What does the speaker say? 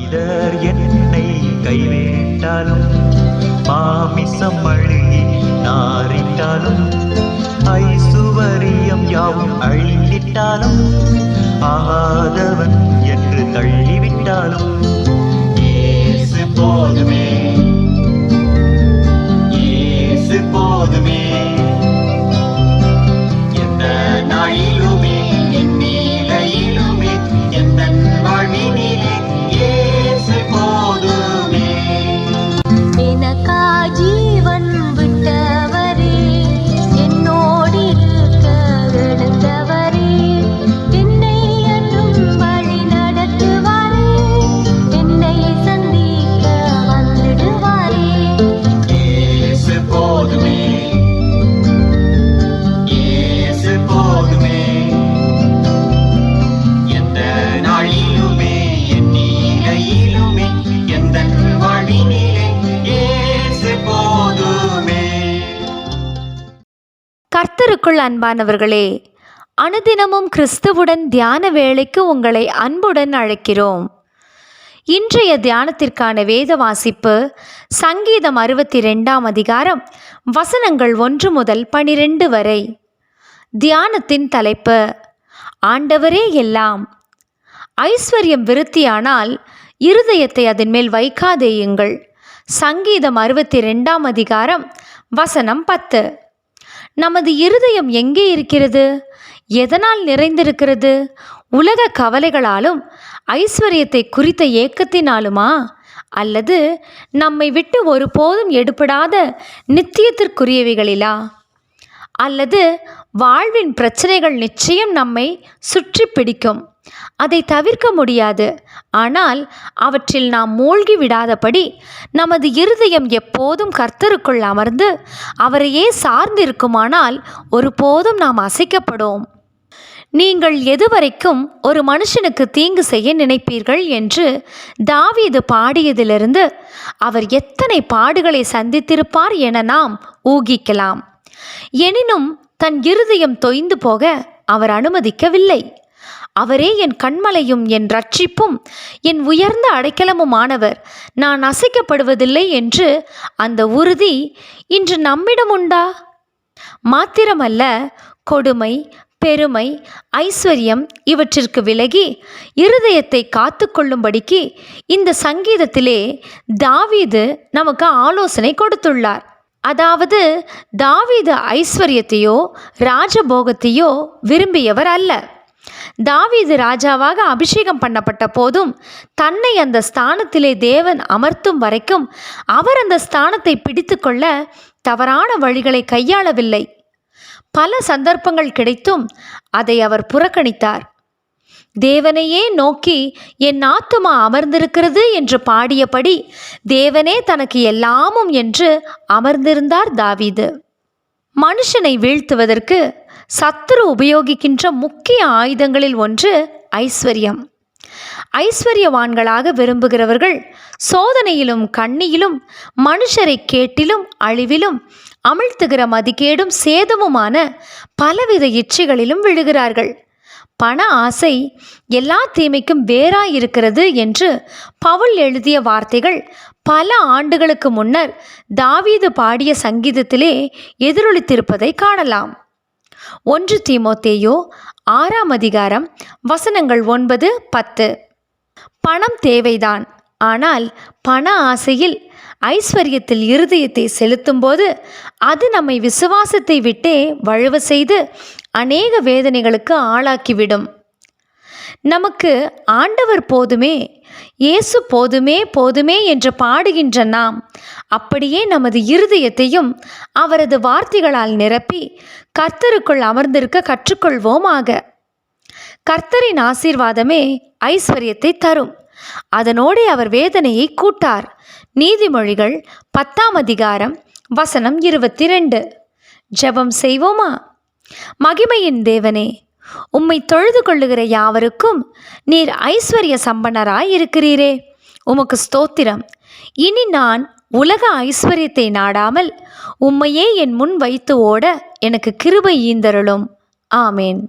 மனிதர் என்னை கைவிட்டாலும், மாமிசம் அழுகி நாரிட்டாலும், ஐசுவரியம் யாவும் அழிந்திட்டாலும், ஆகாதவன் என்று தள்ளிவிட்டாலும், இயேசு போதுமே, இயேசு போதுமே. எந்த நாளிலுமே என் நிலையிலுமே எந்த வாழ்வினிலே இயேசு போதுமே. எனக்கா ஜீவன் விட்டவரே, என்னோடு இருக்க எழுந்தவரே, என்னை என்றும் வழி நடத்துவாரே, என்னை சந்திக்க வந்துடுவாரே. இயேசு போதுமே, இயேசு போதுமே. எந்த நாளிலுமே என் நிலையிலுமே எந்த வாழ்வினிலே இயேசு போதுமே. கர்த்தருக்குள் அன்பானவர்களே, அனுதினமும் கிறிஸ்துவுடன் தியான வேளைக்கு உங்களை அன்புடன் அழைக்கிறோம். இன்றைய தியானத்திற்கான வேத வாசிப்பு சங்கீதம் 62 அதிகாரம் வசனங்கள் 1 முதல் 12 வரை. தியானத்தின் தலைப்பு, ஆண்டவரே எல்லாம். ஐஸ்வர்யம் விருத்தியானால் இருதயத்தை அதன் மேல் வைக்காதேயுங்கள். சங்கீதம் 62 அதிகாரம் வசனம் 10. நமது இருதயம் எங்கே இருக்கிறது? எதனால் நிறைந்திருக்கிறது? உலக கவலைகளாலும் ஐஸ்வர்யத்தை குறித்த ஏக்கத்தினாலுமா? அல்லது நம்மை விட்டு ஒருபோதும் எடுபடாத நித்தியத்திற்குரியவைகளிலா? அல்லது வாழ்வின் பிரச்சனைகள் நிச்சயம் நம்மை சுற்றி பிடிக்கும், அதை தவிர்க்க முடியாது. ஆனால் அவற்றில் நாம் மூழ்கி விடாதபடி நமது இருதயம் எப்போதும் கர்த்தருக்குள் அமர்ந்து அவரையே சார்ந்திருக்குமானால் ஒருபோதும் நாம் அசைக்கப்படும். நீங்கள் எதுவரைக்கும் ஒரு மனுஷனுக்கு தீங்கு செய்ய நினைப்பீர்கள் என்று தாவீது பாடியதிலிருந்து அவர் எத்தனை பாடுகளை சந்தித்திருப்பார் என நாம் ஊகிக்கலாம். எனினும் தன் இருதயம் தொய்ந்து போக அவர் அனுமதிக்கவில்லை. அவரே என் கண்மலையும் என் இரட்சிப்பும் என் உயர்ந்த அடைக்கலமுமானவர், நான் அசைக்கப்படுவதில்லை என்று அந்த உறுதி இன்று நம்மிடம் உண்டா? மாத்திரமல்ல, கொடுமை, பெருமை, ஐஸ்வர்யம் இவற்றிற்கு விலகி இருதயத்தை காத்து கொள்ளும்படிக்கு இந்த சங்கீதத்திலே தாவீது நமக்கு ஆலோசனை கொடுத்துள்ளார். அதாவது தாவீது ஐஸ்வர்யத்தையோ ராஜபோகத்தையோ விரும்பியவர் அல்ல. தாவீது ராஜாவாக அபிஷேகம் பண்ணப்பட்ட போதும் தன்னை அந்த ஸ்தானத்திலே தேவன் அமர்த்தும் வரைக்கும் அவர் அந்த ஸ்தானத்தை பிடித்து கொள்ள தவறான வழிகளை கையாளவில்லை. பல சந்தர்ப்பங்கள் கிடைத்தும் அதை அவர் புறக்கணித்தார். தேவனையே நோக்கி என் ஆத்துமா அமர்ந்திருக்கிறது என்று பாடியபடி தேவனே தனக்கு எல்லாமும் என்று அமர்ந்திருந்தார் தாவீது. மனுஷனை வீழ்த்துவதற்கு சத்துரு உபயோகிக்கின்ற முக்கிய ஆயுதங்களில் ஒன்று ஐஸ்வர்யம். ஐஸ்வர்யவான்களாக விரும்புகிறவர்கள் சோதனையிலும் கண்ணியிலும் மனுஷரை கேட்டிலும் அழிவிலும் அமிழ்த்துகிற மதிகேடும் சேதமுமான பலவித இச்சைகளிலும் விழுகிறார்கள். பண ஆசை எல்லா தீமைக்கும் வேறாயிருக்கிறது என்று பவுல் எழுதிய வார்த்தைகள் பல ஆண்டுகளுக்கு முன்னர் தாவீது பாடிய சங்கீதத்திலே எதிரொலித்திருப்பதை காணலாம். 1 தீமோத்தேயு 6 அதிகாரம் வசனங்கள் 9, 10. பணம் தேவைதான், ஆனால் பண ஆசையில் ஐஸ்வர்யத்தில் இருதயத்தை செலுத்தும்போது அது நம்மை விசுவாசத்தை விட்டே வழுவ செய்து அநேக வேதனைகளுக்கு ஆளாக்கிவிடும். நமக்கு ஆண்டவர் போதுமே, இயேசு போதுமே போதுமே என்று பாடுகின்ற நாம் அப்படியே நமது இருதயத்தையும் அவரது வார்த்தைகளால் நிரப்பி கர்த்தருக்குள் அமர்ந்திருக்க கற்றுக்கொள்வோமாக. கர்த்தரின் ஆசீர்வாதமே ஐஸ்வர்யத்தை தரும், அதனோடே அவர் வேதனையை கூட்டார். நீதிமொழிகள் 10 அதிகாரம் வசனம் 22. ஜெபம் செய்வோமா? மகிமையின் தேவனே, உம்மை தொழுது கொள்ளுகிற யாவருக்கும் நீர் ஐஸ்வர்ய சம்பன்னராய் இருக்கிறீரே, உமக்கு ஸ்தோத்திரம். இனி நான் உலக ஐஸ்வர்யத்தை நாடாமல் உம்மையே என் முன் வைத்து ஓட எனக்கு கிருபை ஈந்தருளும். ஆமேன்.